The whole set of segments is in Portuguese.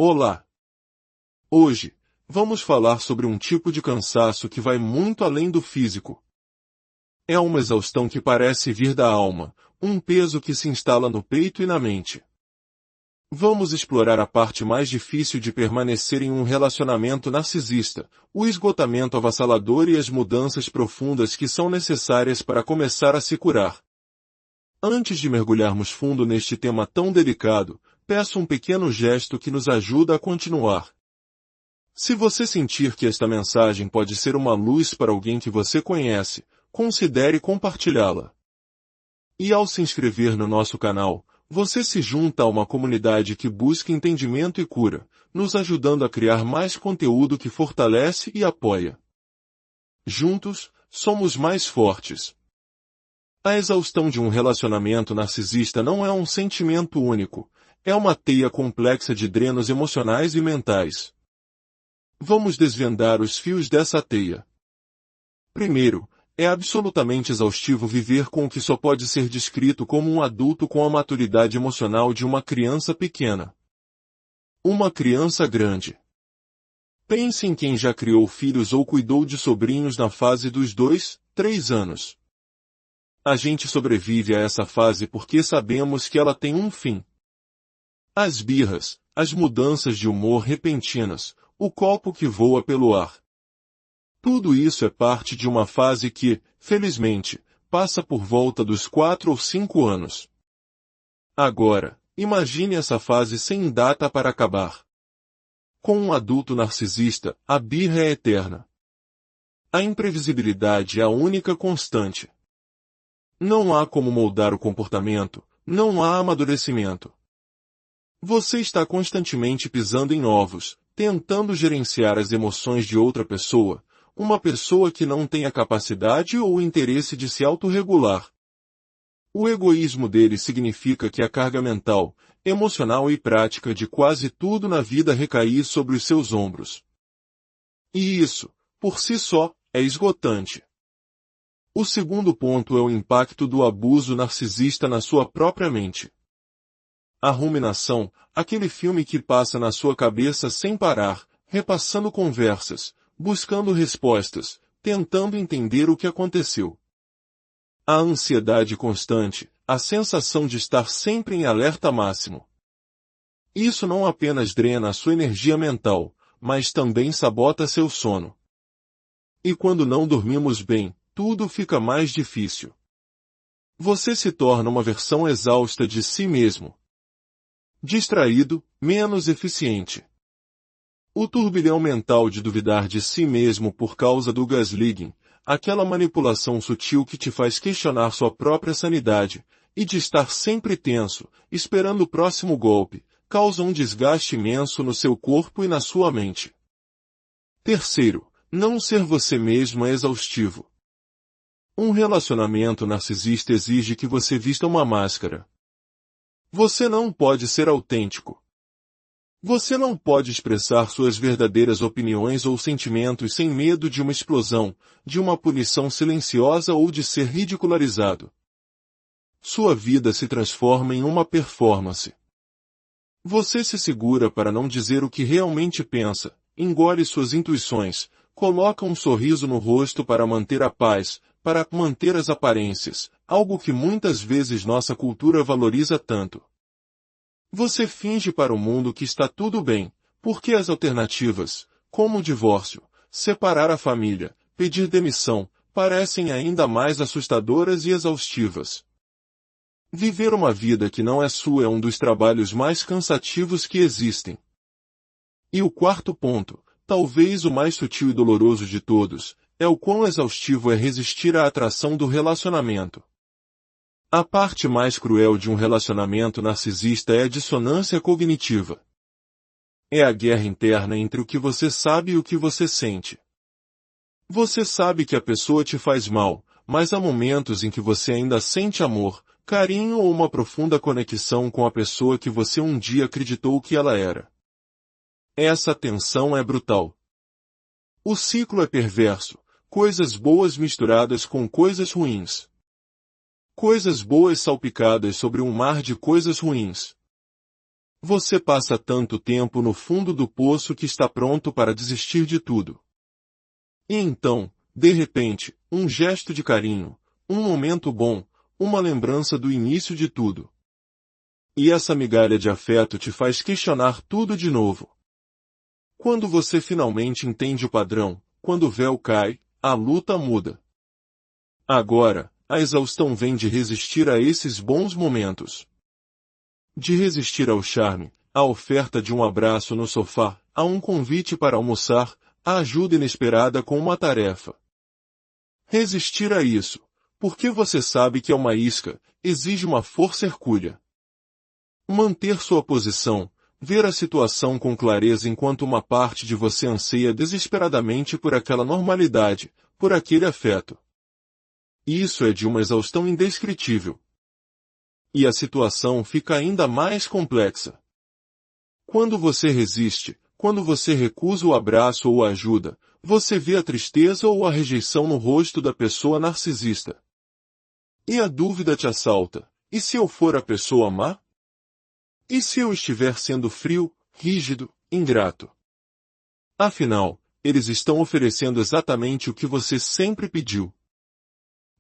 Olá! Hoje, vamos falar sobre um tipo de cansaço que vai muito além do físico. É uma exaustão que parece vir da alma, um peso que se instala no peito e na mente. Vamos explorar a parte mais difícil de permanecer em um relacionamento narcisista, o esgotamento avassalador e as mudanças profundas que são necessárias para começar a se curar. Antes de mergulharmos fundo neste tema tão delicado, peço um pequeno gesto que nos ajuda a continuar. Se você sentir que esta mensagem pode ser uma luz para alguém que você conhece, considere compartilhá-la. E ao se inscrever no nosso canal, você se junta a uma comunidade que busca entendimento e cura, nos ajudando a criar mais conteúdo que fortalece e apoia. Juntos, somos mais fortes. A exaustão de um relacionamento narcisista não é um sentimento único, é uma teia complexa de drenos emocionais e mentais. Vamos desvendar os fios dessa teia. Primeiro, é absolutamente exaustivo viver com o que só pode ser descrito como um adulto com a maturidade emocional de uma criança pequena. Uma criança grande. Pense em quem já criou filhos ou cuidou de sobrinhos na fase dos 2, 3 anos. A gente sobrevive a essa fase porque sabemos que ela tem um fim. As birras, as mudanças de humor repentinas, o copo que voa pelo ar. Tudo isso é parte de uma fase que, felizmente, passa por volta dos 4 ou 5 anos. Agora, imagine essa fase sem data para acabar. Com um adulto narcisista, a birra é eterna. A imprevisibilidade é a única constante. Não há como moldar o comportamento, não há amadurecimento. Você está constantemente pisando em ovos, tentando gerenciar as emoções de outra pessoa, uma pessoa que não tem a capacidade ou o interesse de se autorregular. O egoísmo dele significa que a carga mental, emocional e prática de quase tudo na vida recai sobre os seus ombros. E isso, por si só, é esgotante. O segundo ponto é o impacto do abuso narcisista na sua própria mente. A ruminação, aquele filme que passa na sua cabeça sem parar, repassando conversas, buscando respostas, tentando entender o que aconteceu. A ansiedade constante, a sensação de estar sempre em alerta máximo. Isso não apenas drena a sua energia mental, mas também sabota seu sono. E quando não dormimos bem, tudo fica mais difícil. Você se torna uma versão exausta de si mesmo. Distraído, menos eficiente. O turbilhão mental de duvidar de si mesmo por causa do gaslighting, aquela manipulação sutil que te faz questionar sua própria sanidade, e de estar sempre tenso, esperando o próximo golpe, causa um desgaste imenso no seu corpo e na sua mente. Terceiro, não ser você mesmo é exaustivo. Um relacionamento narcisista exige que você vista uma máscara. Você não pode ser autêntico. Você não pode expressar suas verdadeiras opiniões ou sentimentos sem medo de uma explosão, de uma punição silenciosa ou de ser ridicularizado. Sua vida se transforma em uma performance. Você se segura para não dizer o que realmente pensa, engole suas intuições, coloca um sorriso no rosto para manter a paz, para manter as aparências, algo que muitas vezes nossa cultura valoriza tanto. Você finge para o mundo que está tudo bem, porque as alternativas, como o divórcio, separar a família, pedir demissão, parecem ainda mais assustadoras e exaustivas. Viver uma vida que não é sua é um dos trabalhos mais cansativos que existem. E o quarto ponto, talvez o mais sutil e doloroso de todos, é o quão exaustivo é resistir à atração do relacionamento. A parte mais cruel de um relacionamento narcisista é a dissonância cognitiva. É a guerra interna entre o que você sabe e o que você sente. Você sabe que a pessoa te faz mal, mas há momentos em que você ainda sente amor, carinho ou uma profunda conexão com a pessoa que você um dia acreditou que ela era. Essa tensão é brutal. O ciclo é perverso, coisas boas misturadas com coisas ruins. Coisas boas salpicadas sobre um mar de coisas ruins. Você passa tanto tempo no fundo do poço que está pronto para desistir de tudo. E então, de repente, um gesto de carinho, um momento bom, uma lembrança do início de tudo. E essa migalha de afeto te faz questionar tudo de novo. Quando você finalmente entende o padrão, quando o véu cai, a luta muda. Agora, a exaustão vem de resistir a esses bons momentos. De resistir ao charme, à oferta de um abraço no sofá, a um convite para almoçar, a ajuda inesperada com uma tarefa. Resistir a isso, porque você sabe que é uma isca, exige uma força hercúlea. Manter sua posição, ver a situação com clareza enquanto uma parte de você anseia desesperadamente por aquela normalidade, por aquele afeto. Isso é de uma exaustão indescritível. E a situação fica ainda mais complexa. Quando você resiste, quando você recusa o abraço ou a ajuda, você vê a tristeza ou a rejeição no rosto da pessoa narcisista. E a dúvida te assalta: e se eu for a pessoa má? E se eu estiver sendo frio, rígido, ingrato? Afinal, eles estão oferecendo exatamente o que você sempre pediu.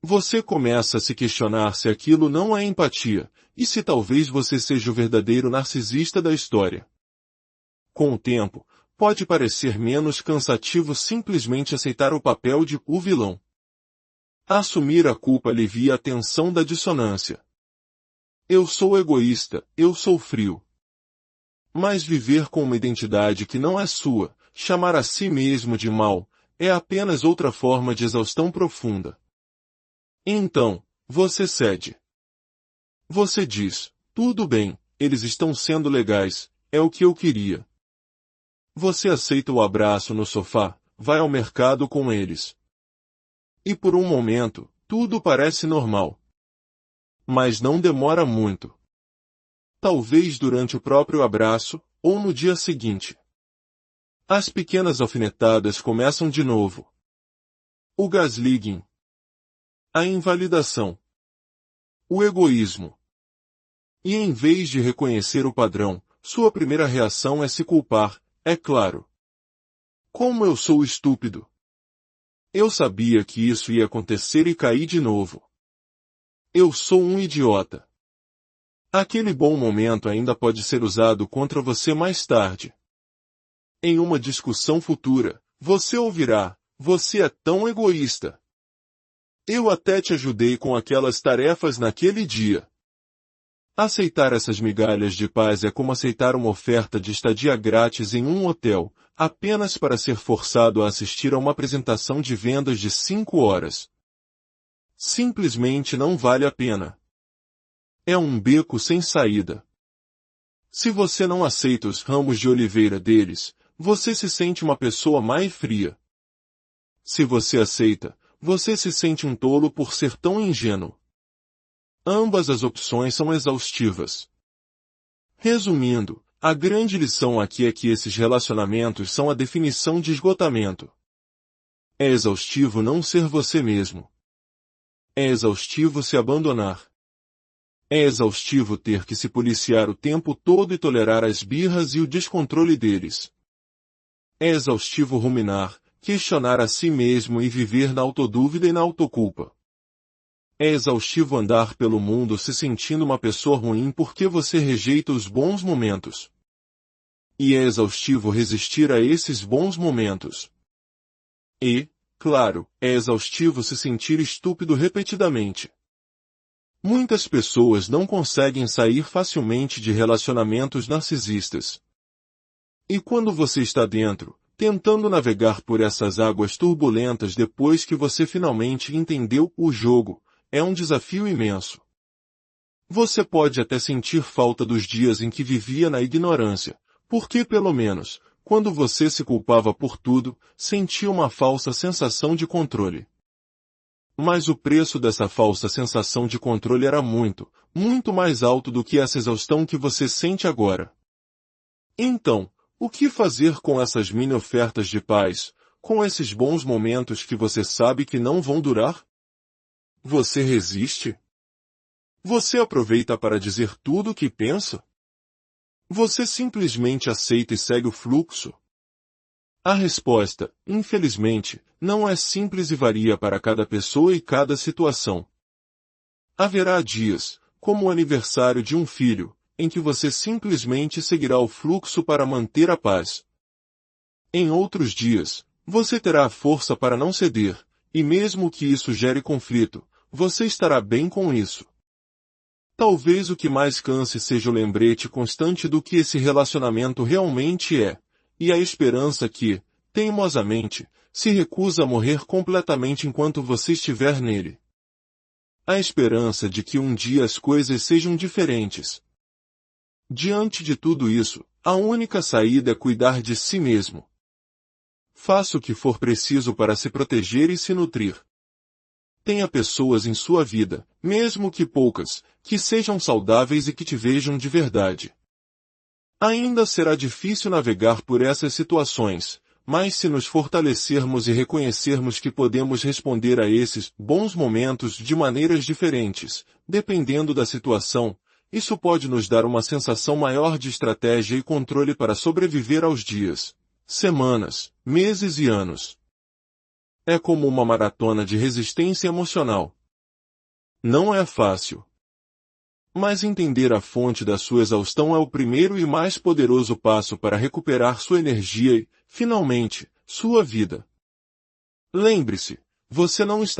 Você começa a se questionar se aquilo não é empatia, e se talvez você seja o verdadeiro narcisista da história. Com o tempo, pode parecer menos cansativo simplesmente aceitar o papel de o vilão. Assumir a culpa alivia a tensão da dissonância. Eu sou egoísta, eu sou frio. Mas viver com uma identidade que não é sua, chamar a si mesmo de mal, é apenas outra forma de exaustão profunda. Então, você cede. Você diz: tudo bem, eles estão sendo legais, é o que eu queria. Você aceita o abraço no sofá, vai ao mercado com eles. E por um momento, tudo parece normal. Mas não demora muito. Talvez durante o próprio abraço, ou no dia seguinte. As pequenas alfinetadas começam de novo. O gaslighting. A invalidação. O egoísmo. E em vez de reconhecer o padrão, sua primeira reação é se culpar, é claro. Como eu sou estúpido. Eu sabia que isso ia acontecer e caí de novo. Eu sou um idiota. Aquele bom momento ainda pode ser usado contra você mais tarde. Em uma discussão futura, você ouvirá: você é tão egoísta. Eu até te ajudei com aquelas tarefas naquele dia. Aceitar essas migalhas de paz é como aceitar uma oferta de estadia grátis em um hotel, apenas para ser forçado a assistir a uma apresentação de vendas de 5 horas. Simplesmente não vale a pena. É um beco sem saída. Se você não aceita os ramos de oliveira deles, você se sente uma pessoa má e fria. Se você aceita, você se sente um tolo por ser tão ingênuo. Ambas as opções são exaustivas. Resumindo, a grande lição aqui é que esses relacionamentos são a definição de esgotamento. É exaustivo não ser você mesmo. É exaustivo se abandonar. É exaustivo ter que se policiar o tempo todo e tolerar as birras e o descontrole deles. É exaustivo ruminar, questionar a si mesmo e viver na autodúvida e na autoculpa. É exaustivo andar pelo mundo se sentindo uma pessoa ruim porque você rejeita os bons momentos. E é exaustivo resistir a esses bons momentos. E, claro, é exaustivo se sentir estúpido repetidamente. Muitas pessoas não conseguem sair facilmente de relacionamentos narcisistas. E quando você está dentro, tentando navegar por essas águas turbulentas depois que você finalmente entendeu o jogo, é um desafio imenso. Você pode até sentir falta dos dias em que vivia na ignorância, porque pelo menos, quando você se culpava por tudo, sentia uma falsa sensação de controle. Mas o preço dessa falsa sensação de controle era muito, muito mais alto do que essa exaustão que você sente agora. Então, o que fazer com essas mini ofertas de paz, com esses bons momentos que você sabe que não vão durar? Você resiste? Você aproveita para dizer tudo o que pensa? Você simplesmente aceita e segue o fluxo? A resposta, infelizmente, não é simples e varia para cada pessoa e cada situação. Haverá dias, como o aniversário de um filho, em que você simplesmente seguirá o fluxo para manter a paz. Em outros dias, você terá a força para não ceder, e mesmo que isso gere conflito, você estará bem com isso. Talvez o que mais canse seja o lembrete constante do que esse relacionamento realmente é, e a esperança que, teimosamente, se recusa a morrer completamente enquanto você estiver nele. A esperança de que um dia as coisas sejam diferentes. Diante de tudo isso, a única saída é cuidar de si mesmo. Faça o que for preciso para se proteger e se nutrir. Tenha pessoas em sua vida, mesmo que poucas, que sejam saudáveis e que te vejam de verdade. Ainda será difícil navegar por essas situações, mas se nos fortalecermos e reconhecermos que podemos responder a esses bons momentos de maneiras diferentes, dependendo da situação, isso pode nos dar uma sensação maior de estratégia e controle para sobreviver aos dias, semanas, meses e anos. É como uma maratona de resistência emocional. Não é fácil. Mas entender a fonte da sua exaustão é o primeiro e mais poderoso passo para recuperar sua energia e, finalmente, sua vida. Lembre-se, você não está